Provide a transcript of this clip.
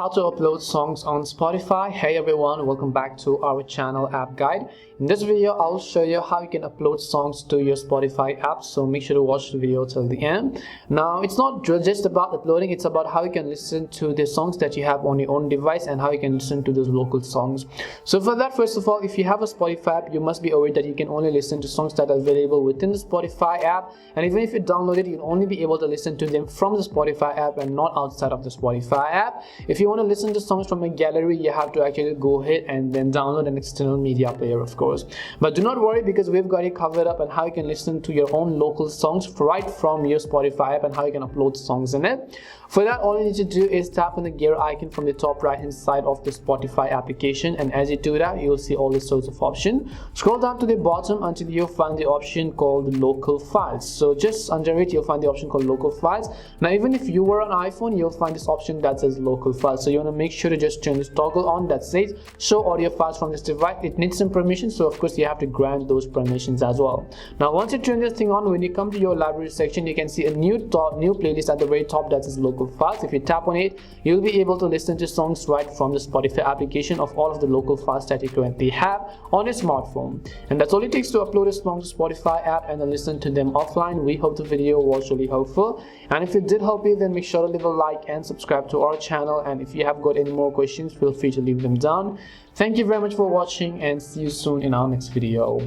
How to upload songs on Spotify. Hey everyone, welcome back to our channel App Guide. In this video I'll show you how you can upload songs to your Spotify app, so make sure to watch the video till the end. Now it's not just about uploading, it's about how you can listen to the songs that you have on your own device and how you can listen to those local songs. So for that, first of all, if you have a Spotify app, you must be aware that you can only listen to songs that are available within the Spotify app, and even if you download it, you'll only be able to listen to them from the Spotify app and not outside of the Spotify app. If you want to listen to songs from a gallery, you have to actually go ahead and then download an external media player, of course. But do not worry, because we've got it covered up and how you can listen to your own local songs right from your Spotify app and how you can upload songs in it. For that, all you need to do is tap on the gear icon from the top right hand side of the Spotify application, and as you do that, you'll see all the sorts of options. Scroll down to the bottom until you find the option called local files. So just under it, you'll find the option called local files. Now even if you were on iPhone, you'll find this option that says local files. So you want to make sure to just turn this toggle on that says show audio files from this device. It needs some permission, so of course you have to grant those permissions as well. Now once you turn this thing on, when you come to your library section, you can see a new playlist at the very top that says local files. If you tap on it, you'll be able to listen to songs right from the Spotify application of all of the local files that you currently have on your smartphone. And that's all it takes to upload a song to Spotify app and then listen to them offline. We hope the video was really helpful, and if it did help you, then make sure to leave a like and subscribe to our channel. And if you have got any more questions, feel free to leave them down. Thank you very much for watching, and see you soon in our next video.